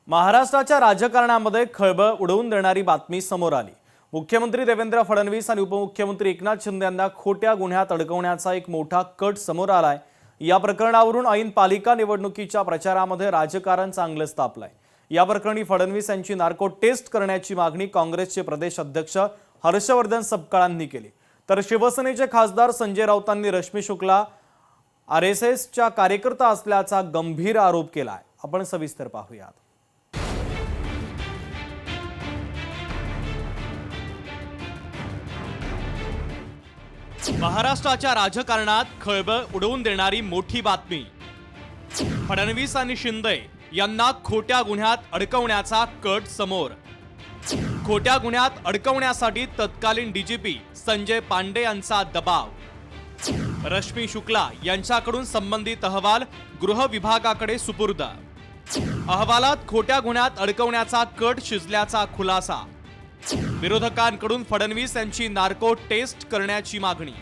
महाराष्ट्राच्या राजकारणामध्ये खळबळ उडवून देणारी बातमी समोर आली। मुख्यमंत्री देवेंद्र फडणवीस आणि उपमुख्यमंत्री एकनाथ शिंदे यांना खोट्या गुन्ह्यात अडकवण्याचा एक मोठा कट समोर आलाय। या प्रकरणावरून ऐन पालिका निवडणुकीच्या प्रचारामध्ये राजकारण चांगलंच तापलंय। या प्रकरणी फडणवीस यांची नार्को टेस्ट करण्याची मागणी काँग्रेसचे प्रदेश अध्यक्ष हर्षवर्धन सपकाळांनी केली, तर शिवसेनेचे खासदार संजय राऊतांनी रश्मी शुक्ला आरएसएसच्या कार्यकर्ता असल्याचा गंभीर आरोप केलाय। आपण सविस्तर पाहूयात। महाराष्ट्राच्या राजकारणात खळबळ उडवून देणारी मोठी बातमी। फडणवीस आणि शिंदे यांना खोट्या गुन्ह्यात अडकवण्याचा कट समोर। खोट्या गुन्ह्यात अडकवण्यासाठी तत्कालीन डीजीपी संजय पांडे यांचा दबाव। रश्मी शुक्ला यांच्याकडून संबंधित अहवाल गृह विभागाकडे सुपूर्द। अहवालात खोट्या गुन्ह्यात अडकवण्याचा कट शिजल्याचा खुलासा। विरोधकांकडून फडणवीस यांची नार्को टेस्ट करण्याची मागणी।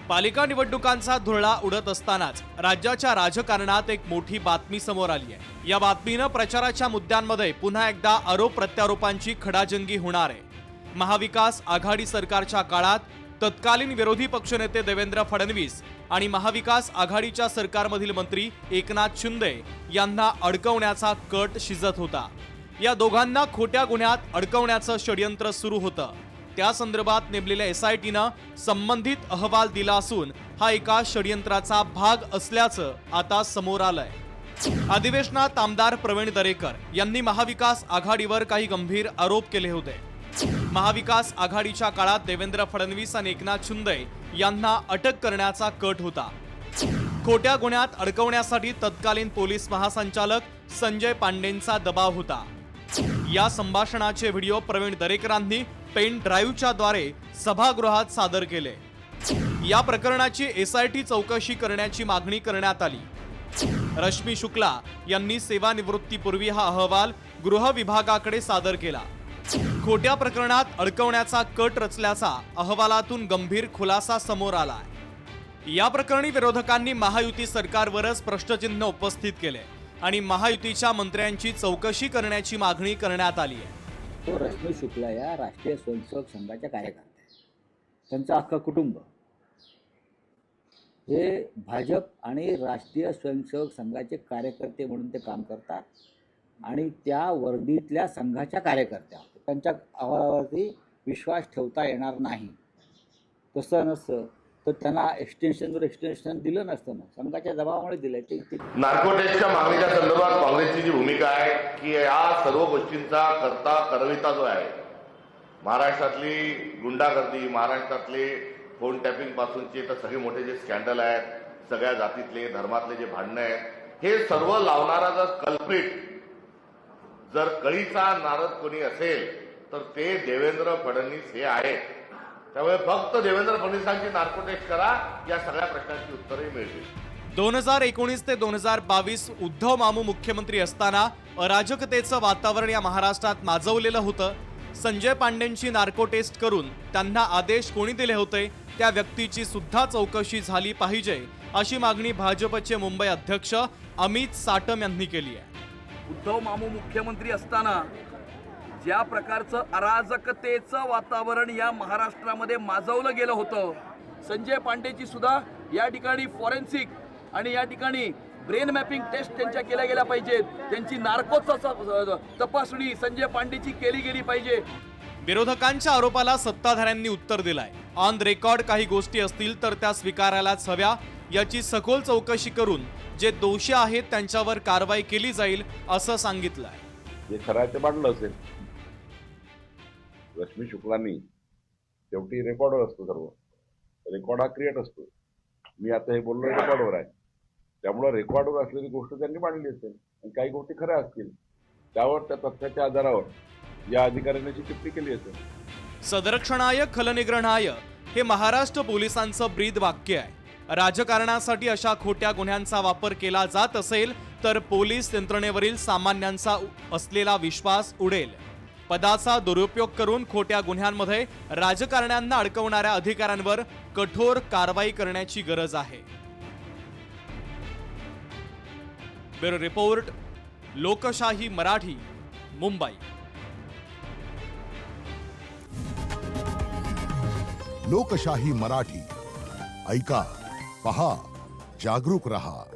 पालिका निवडणुकांचा धुरळा उडत असतानाच राज्याच्या राजकारणात एक मोठी बातमी समोर आली आहे। या बातमीनं प्रचाराच्या मुद्द्यांमध्ये पुन्हा एकदा आरोप प्रत्यारोपांची खडाजंगी होणार आहे। महाविकास आघाडी सरकारच्या काळात तत्कालीन विरोधी पक्षनेते देवेंद्र फडणवीस आणि महाविकास आघाडीच्या सरकारमधील मंत्री एकनाथ शिंदे यांना अडकवण्याचा कट शिजत होता। या दोघांना खोट्या गुन्ह्यात अडकवण्याचं षडयंत्र सुरू होतं। त्या संदर्भात नेमलेल्या एसआयटीनं संबंधित अहवाल दिला असून हा एका षडयंत्राचा भाग असल्याचं आता समोर आलंय। अधिवेशनात आमदार प्रवीण दरेकर यांनी महाविकास आघाडीवर काही गंभीर आरोप केले होते। महाविकास आघाडीच्या काळात देवेंद्र फडणवीस आणि एकनाथ शिंदे यांना अटक करण्याचा कट होता। खोट्या गुन्ह्यात अडकवण्यासाठी तत्कालीन पोलीस महासंचालक संजय पांडेंचा दबाव होता। या संभाषणाचे व्हिडिओ प्रवीण दरेकरांनी पेन ड्राईव्हच्या द्वारे सभागृहात सादर केले। या प्रकरणाची एसआयटी चौकशी करण्याची मागणी करण्यात आली। रश्मी शुक्ला यांनी सेवानिवृत्तीपूर्वी हा अहवाल गृह विभागाकडे सादर केला। खोट्या प्रकरणात अडकवण्याचा कट रचल्याचा अहवालातून गंभीर खुलासा समोर आला। या प्रकरणी विरोधकांनी महायुती सरकारवरच प्रश्नचिन्ह उपस्थित केले आणि महायुतीच्या मंत्र्यांची चौकशी करण्याची मागणी करण्यात आली आहे। तो रश्मी शुक्ला या राष्ट्रीय स्वयंसेवक संघाच्या कार्यकर्त्या, त्यांचं अख्खं कुटुंब हे भाजप आणि राष्ट्रीय स्वयंसेवक संघाचे कार्यकर्ते म्हणून ते काम करतात आणि त्या वर्दीतल्या संघाच्या कार्यकर्त्या, त्यांच्या अहवालावरती विश्वास ठेवता येणार नाही। तसं नसतं तर त्यांना एक्सटेन्शन दिलं नसतं ना, संघाच्या दबावामुळे दिलं। नार्को टेस्टच्या मागणीच्या संदर्भात काँग्रेसची जी भूमिका आहे की या सर्व गोष्टींचा करता करविता जो आहे, महाराष्ट्रातली गुंडागर्दी, महाराष्ट्रातले फोन टॅपिंग पासूनचे तर सगळे मोठे जे स्कॅन्डल आहेत, सगळ्या जातीतले धर्मातले जे भांडणं आहेत, हे सर्व लावणारा जर कल्प्रिट जर कळीचा नारद कोणी असेल तर ते देवेंद्र फडणवीस हे आहेत। त्यामुळे फक्त देवेंद्र फडणवीसांची नार्को टेस्ट करा, या सगळ्या प्रश्नांची उत्तरे मिळतील। 2019 ते 2022 उद्धव मामू मुख्यमंत्री असताना अराजकतेचं वातावरण या महाराष्ट्रात माजवलेलं होतं। संजय पांडेंची नार्को टेस्ट करून त्यांना आदेश कोणी दिले होते त्या व्यक्तीची सुद्धा चौकशी झाली पाहिजे, अशी मागणी भाजपचे मुंबई अध्यक्ष अमित साटम यांनी केली आहे। उद्धव मामू मुख्यमंत्री असताना ज्या प्रकारचं अराजकतेचं वातावरण या महाराष्ट्रामध्ये माजवलं गेलं होतं, संजय पांडेची सुद्धा या ठिकाणी फॉरेन्सिक आणि या ठिकाणी ब्रेन मॅपिंग टेस्ट त्यांच्या केल्या गेल्या पाहिजेत। त्यांची नार्कोचा तपासणी संजय पांडेची केली गेली पाहिजे। विरोधकांच्या आरोपाला सत्ताधाऱ्यांनी उत्तर दिलंय। ऑन रेकॉर्ड काही गोष्टी असतील तर त्या स्वीकारायलाच हव्या, याची सखोल चौकशी करून जे दोषी आहेत त्यांच्यावर कारवाई केली जाईल असं सांगितलंय। जे खरं ते मांडलं असेल, रश्मी शुक्लांनी शेवटी रेकॉर्डवर असतो, सर्व रेकॉर्ड हा क्रिएट असतो। मी आता हे बोललो रेकॉर्डवर आहे, त्यामुळे रेकॉर्डवर असलेली गोष्ट त्यांनी मांडली असेल आणि काही गोष्टी खऱ्या असतील, त्यावर त्या तथ्याच्या आधारावर या अधिकाऱ्यांनी टिप्पणी केली असेल। सदरक्षणाय खलनिग्रहणाय हे महाराष्ट्र पोलिसांचं ब्रीद वाक्य आहे। राजकारणासाठी अशा खोट्या गुन्ह्यांचा वापर केला जात असेल तर पोलीस यंत्रणेवरील सामान्यांचा असलेला विश्वास उडेल। पदाचा दुरुपयोग करून खोट्या गुन्ह्यांमध्ये राजकारण्यांना अडकवणाऱ्या अधिकाऱ्यांवर कठोर कारवाई करण्याची गरज आहे। ब्युरो रिपोर्ट, लोकशाही मराठी, मुंबई. लोकशाही मराठी ऐका, पहा, जागरूक रहा.